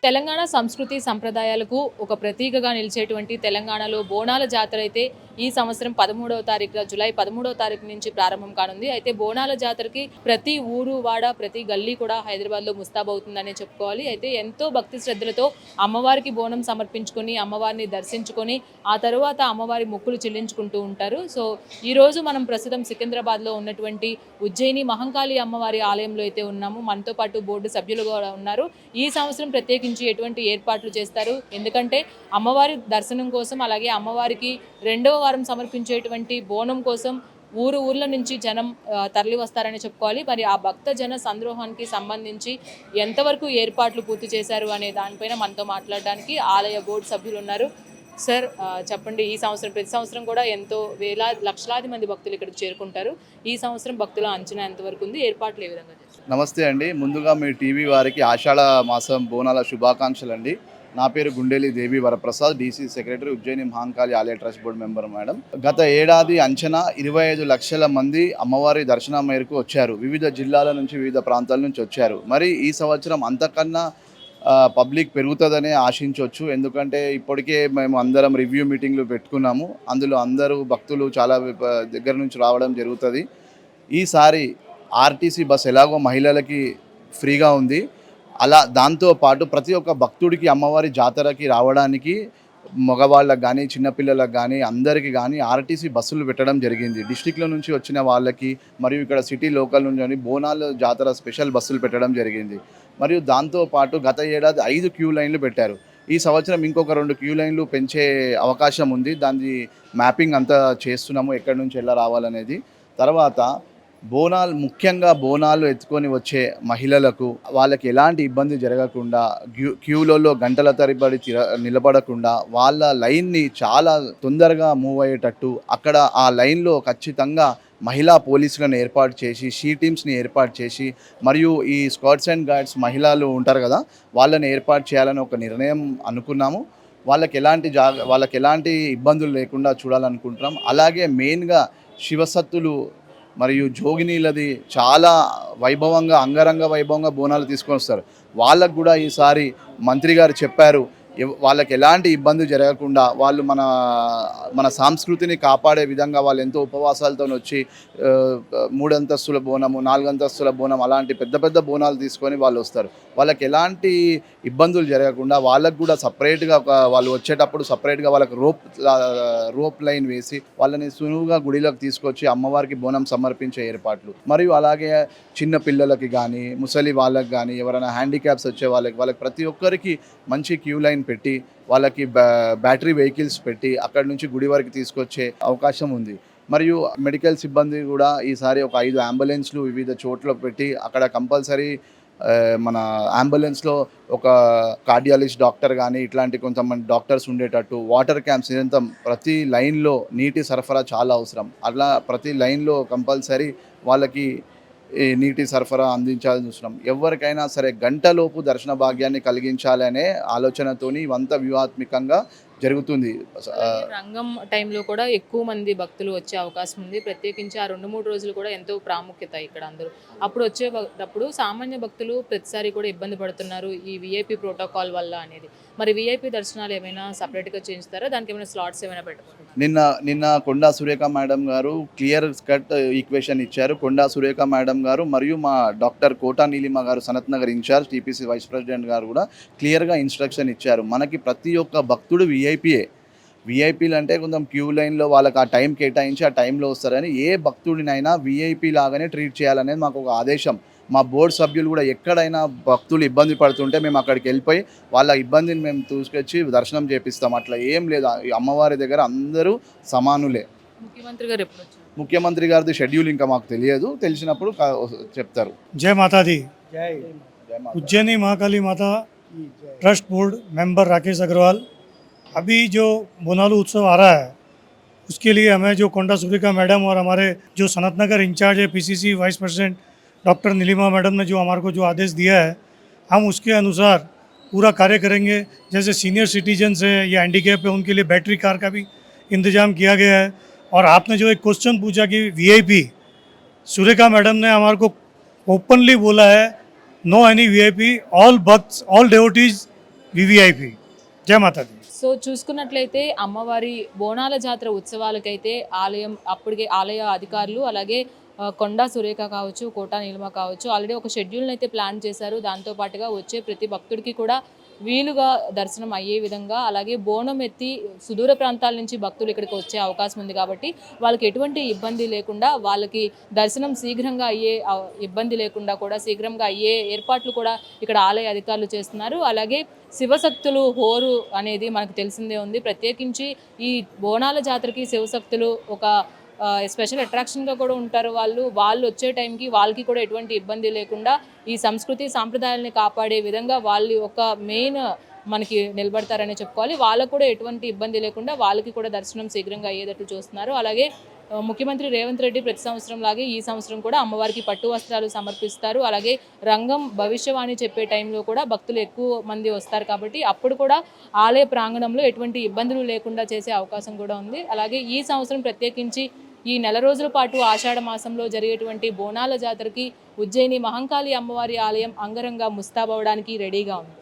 తెలంగాణ సంస్కృతి సంప్రదాయాలకు ఒక ప్రతీకగా నిలిచేటువంటి తెలంగాణలో బోనాల జాతర అయితే ఈ సంవత్సరం 13వ తారీఖు జూలై 13వ తారీఖు నుంచి ప్రారంభం కానుంది. అయితే బోనాల జాతరకి ప్రతి ఊరు వాడ ప్రతి గల్లీ కూడా హైదరాబాద్లో ముస్తాబవుతుందనే చెప్పుకోవాలి. అయితే ఎంతో భక్తి శ్రద్ధలతో అమ్మవారికి బోనం సమర్పించుకొని అమ్మవారిని దర్శించుకొని ఆ తర్వాత అమ్మవారి మొక్కులు చెల్లించుకుంటూ ఉంటారు. సో ఈరోజు మనం ప్రస్తుతం సికింద్రాబాద్లో ఉన్నటువంటి ఉజ్జయిని మహంకాళి అమ్మవారి ఆలయంలో అయితే ఉన్నాము. మనతో పాటు బోర్డు సభ్యులు కూడా ఉన్నారు. ఈ సంవత్సరం ప్రత్యేకించి ఎటువంటి ఏర్పాట్లు చేస్తారు, ఎందుకంటే అమ్మవారి దర్శనం కోసం అలాగే అమ్మవారికి రెండవ వారం సమర్పించేటువంటి బోనం కోసం ఊర్ల నుంచి జనం తరలి వస్తారని చెప్పుకోవాలి. మరి ఆ భక్త జన సంద్రోహానికి సంబంధించి ఎంతవరకు ఏర్పాట్లు పూర్తి చేశారు అనే దానిపైన మనతో మాట్లాడడానికి ఆలయ బోర్డు సభ్యులు ఉన్నారు. సార్ చెప్పండి, ఈ సంవత్సరం ప్రతి సంవత్సరం కూడా ఎంతో లక్షలాది మంది భక్తులు ఇక్కడికి చేరుకుంటారు. ఈ సంవత్సరం భక్తుల అంచనా ఎంతవరకు ఉంది, ఏర్పాట్లు ఏ విధంగా చేస్తారు? నమస్తే అండి. ముందుగా మీ టీవీ వారికి ఆషాఢ మాసం బోనాల శుభాకాంక్షలు అండి. నా పేరు గుండెలి దేవి వరప్రసాద్, డీసీ సెక్రటరీ, ఉజ్జయిని మహంకాళి ఆలయ ట్రస్ట్ బోర్డు మెంబర్ మేడం. గత ఏడాది అంచనా 25 లక్షల మంది అమ్మవారి దర్శనం మేరకు వచ్చారు. వివిధ జిల్లాల నుంచి వివిధ ప్రాంతాల నుంచి వచ్చారు. మరి ఈ సంవత్సరం అంతకన్నా పబ్లిక్ పెరుగుతుందనే ఆశించవచ్చు. ఎందుకంటే ఇప్పటికే మేము అందరం రివ్యూ మీటింగ్లు పెట్టుకున్నాము. అందులో అందరూ భక్తులు చాలా దగ్గర నుంచి రావడం జరుగుతుంది. ఈసారి ఆర్టీసీ బస్ ఎలాగో మహిళలకి ఫ్రీగా ఉంది, అలా దాంతోపాటు ప్రతి ఒక్క భక్తుడికి అమ్మవారి జాతరకి రావడానికి మగవాళ్ళకి కానీ చిన్నపిల్లలకు కానీ అందరికీ కానీ ఆర్టీసీ బస్సులు పెట్టడం జరిగింది. డిస్టిక్లో నుంచి వచ్చిన వాళ్ళకి మరియు ఇక్కడ సిటీ లోకల్ నుంచి బోనాల జాతర స్పెషల్ బస్సులు పెట్టడం జరిగింది. మరియు దాంతోపాటు గత ఏడాది 5 క్యూ లైన్లు పెట్టారు. ఈ సంవత్సరం ఇంకొక 2 క్యూ లైన్లు పెంచే అవకాశం ఉంది. దాని మ్యాపింగ్ అంతా చేస్తున్నాము, ఎక్కడి నుంచి ఎలా రావాలనేది. తర్వాత ముఖ్యంగా బోనాలు ఎత్తుకొని వచ్చే మహిళలకు వాళ్ళకి ఎలాంటి ఇబ్బంది జరగకుండా క్యూలలో గంటల తరబడి నిలబడకుండా వాళ్ళ లైన్ని చాలా తొందరగా మూవ్ అయ్యేటట్టు అక్కడ ఆ లైన్లో ఖచ్చితంగా మహిళా పోలీసులను ఏర్పాటు చేసి షీ టీమ్స్ని ఏర్పాటు చేసి మరియు ఈ స్క్వాడ్స్ అండ్ గార్డ్స్ మహిళలు ఉంటారు కదా, వాళ్ళని ఏర్పాటు చేయాలని ఒక నిర్ణయం అనుకున్నాము. వాళ్ళకి ఎలాంటి ఇబ్బందులు లేకుండా చూడాలనుకుంటున్నాం. అలాగే మెయిన్గా శివసత్తులు మరియు జోగినీలది చాలా వైభవంగా అంగరంగ వైభవంగా బోనాలు తీసుకొని వస్తారు. వాళ్ళకు కూడా ఈసారి మంత్రి గారు చెప్పారు, వాళ్ళకి ఎలాంటి ఇబ్బంది జరగకుండా వాళ్ళు మన సంస్కృతిని కాపాడే విధంగా వాళ్ళు ఎంతో ఉపవాసాలతో వచ్చి 3 అంతస్తుల బోనము 4 అంతస్తుల బోనం అలాంటి పెద్ద పెద్ద బోనాలు తీసుకొని వాళ్ళు వస్తారు. వాళ్ళకి ఎలాంటి ఇబ్బందులు జరగకుండా వాళ్ళకు కూడా సపరేట్గా వాళ్ళు వచ్చేటప్పుడు సపరేట్గా వాళ్ళకి రోప్ లైన్ వేసి వాళ్ళని సులువుగా గుడిలోకి తీసుకొచ్చి అమ్మవారికి బోనం సమర్పించే ఏర్పాట్లు, మరియు అలాగే చిన్న పిల్లలకి కానీ ముసలి వాళ్ళకి కానీ ఎవరైనా హ్యాండిక్యాప్స్ వచ్చే వాళ్ళకి ప్రతి ఒక్కరికి మంచి క్యూ లైన్ పెట్టి వాళ్ళకి బ్యాటరీ వెహికల్స్ పెట్టి అక్కడి నుంచి గుడి వరకు తీసుకొచ్చే అవకాశం ఉంది. మరియు మెడికల్ సిబ్బంది కూడా ఈసారి ఒక 5 అంబులెన్స్లు వివిధ చోట్ల పెట్టి అక్కడ కంపల్సరీ మన అంబులెన్స్లో ఒక కార్డియాలజిస్ట్ డాక్టర్ కానీ ఇట్లాంటి కొంతమంది డాక్టర్స్ ఉండేటట్టు, వాటర్ క్యాంప్స్, ఇదంతా ప్రతి లైన్లో నీటి సరఫరా చాలా అవసరం. అట్లా ప్రతి లైన్లో కంపల్సరీ వాళ్ళకి ఈ నీటి సరఫరా అందించాలని చూస్తున్నాం. ఎవరికైనా సరే గంటలోపు దర్శన భాగ్యాన్ని కలిగించాలనే ఆలోచనతోని ఇవంతా వ్యూహాత్మకంగా జరుగుతుంది. రంగం టైంలో కూడా ఎక్కువ మంది భక్తులు వచ్చే అవకాశం ఉంది. ప్రత్యేకించి ఆ 2-3 రోజులు కూడా ఎంతో ప్రాముఖ్యత ఇక్కడ అందరూ. అప్పుడు వచ్చేటప్పుడు సామాన్య భక్తులు ప్రతిసారి కూడా ఇబ్బంది పడుతున్నారు ఈ విఐపి ప్రోటోకాల్ వల్ల అనేది. మరి విఐపి దర్శనాలు ఏమైనా సపరేట్గా చేయించుతారా, దానికి ఏమైనా స్లాట్స్ ఏమైనా పెట్టుకుంటారు? నిన్న కొండా సురేఖ మేడం గారు క్లియర్ కట్ ఈక్వేషన్ ఇచ్చారు. కొండా సురేఖ మేడం గారు మరియు మా doctor Kota Neelima garu Sanath Nagar incharge TPC vice president garu కూడా క్లియర్గా ఇన్స్ట్రక్షన్ ఇచ్చారు. మనకి ప్రతి ఒక్క భక్తుడు విఐపీలు అంటే కొంచెం క్యూ లైన్లో వాళ్ళకి ఆ టైం కేటాయించి ఆ టైంలో వస్తారని, ఏ భక్తుడినైనా విఐపీ లాగానే ట్రీట్ చేయాలనేది మాకు ఒక ఆదేశం. మా బోర్డు సభ్యులు కూడా ఎక్కడైనా భక్తులు ఇబ్బంది పడుతుంటే మేము అక్కడికి వెళ్ళిపోయి వాళ్ళ ఇబ్బందిని మేము తీసుకొచ్చి దర్శనం చేపిస్తాం. అట్లా ఏం లేదు, అమ్మవారి దగ్గర అందరూ సమానులే. ముఖ్యమంత్రి గారిది షెడ్యూల్ ఇంకా మాకు తెలియదు, తెలిసినప్పుడు చెప్తారు. జై మాతాది. Ujjaini Mahakali Mata trust board member Rakesh Agarwal. अभी जो बोनालू उत्सव आ रहा है उसके लिए हमें जो कोंडा सुरेखा मैडम और हमारे जो सनत नगर इंचार्ज है PCC vice president doctor Neelima madam ने जो हमारे को जो आदेश दिया है, हम उसके अनुसार पूरा कार्य करेंगे। जैसे सीनियर सिटीजन्स है या हैंडीकैप है, उनके लिए बैटरी कार का भी इंतजाम किया गया है। और आपने जो एक क्वेश्चन पूछा कि वीआईपी, सुरेखा मैडम ने हमारे को ओपनली बोला है, नो एनी वीआईपी, ऑल भक्ट्स ऑल डेवोटीज वीवीआईपी। जय माता दी। సో చూసుకున్నట్లయితే అమ్మవారి బోనాల జాతర ఉత్సవాలకైతే ఆలయం అప్పటికే ఆలయ అధికారులు అలాగే కొండా సురేఖ కావచ్చు, కోటా నీలిమ కావచ్చు ఆల్రెడీ ఒక షెడ్యూల్ని అయితే ప్లాన్ చేశారు. దాంతో పాటుగా వచ్చే ప్రతి భక్తుడికి కూడా వీలుగా దర్శనం అయ్యే విధంగా అలాగే బోనం ఎత్తి సుదూర ప్రాంతాల నుంచి భక్తులు ఇక్కడికి వచ్చే అవకాశం ఉంది కాబట్టి వాళ్ళకి ఎటువంటి ఇబ్బంది లేకుండా వాళ్ళకి దర్శనం శీఘ్రంగా అయ్యే ఇబ్బంది లేకుండా కూడా శీఘ్రంగా అయ్యే ఏర్పాట్లు కూడా ఇక్కడ ఆలయ అధికారులు చేస్తున్నారు. అలాగే శివశక్తులు హోరు అనేది మనకు తెలిసిందే ఉంది. ప్రత్యేకించి ఈ బోనాల జాతరకి శివశక్తులు ఒక స్పెషల్ అట్రాక్షన్గా కూడా ఉంటారు. వాళ్ళు వచ్చే టైంకి వాళ్ళకి కూడా ఎటువంటి ఇబ్బంది లేకుండా ఈ సంస్కృతి సాంప్రదాయాలని కాపాడే విధంగా వాళ్ళు ఒక మెయిన్ మనకి నిలబడతారని చెప్పుకోవాలి. వాళ్ళకు కూడా ఎటువంటి ఇబ్బంది లేకుండా వాళ్ళకి కూడా దర్శనం శీఘ్రంగా అయ్యేటట్లు చూస్తున్నారు. అలాగే ముఖ్యమంత్రి రేవంత్ రెడ్డి ప్రతి సంవత్సరం లాగే ఈ సంవత్సరం కూడా అమ్మవారికి పట్టు వస్త్రాలు సమర్పిస్తారు. అలాగే రంగం భవిష్యవాణి చెప్పే టైంలో కూడా భక్తులు ఎక్కువ మంది వస్తారు కాబట్టి అప్పుడు కూడా ఆలయ ప్రాంగణంలో ఎటువంటి ఇబ్బందులు లేకుండా చేసే అవకాశం కూడా ఉంది. అలాగే ఈ సంవత్సరం ప్రత్యేకించి ఈ నెల రోజుల పాటు ఆషాఢ మాసంలో జరిగేటువంటి బోనాల జాతరకి ఉజ్జయిని మహంకాళి అమ్మవారి ఆలయం అంగరంగ ముస్తాబవడానికి రెడీగా ఉంది.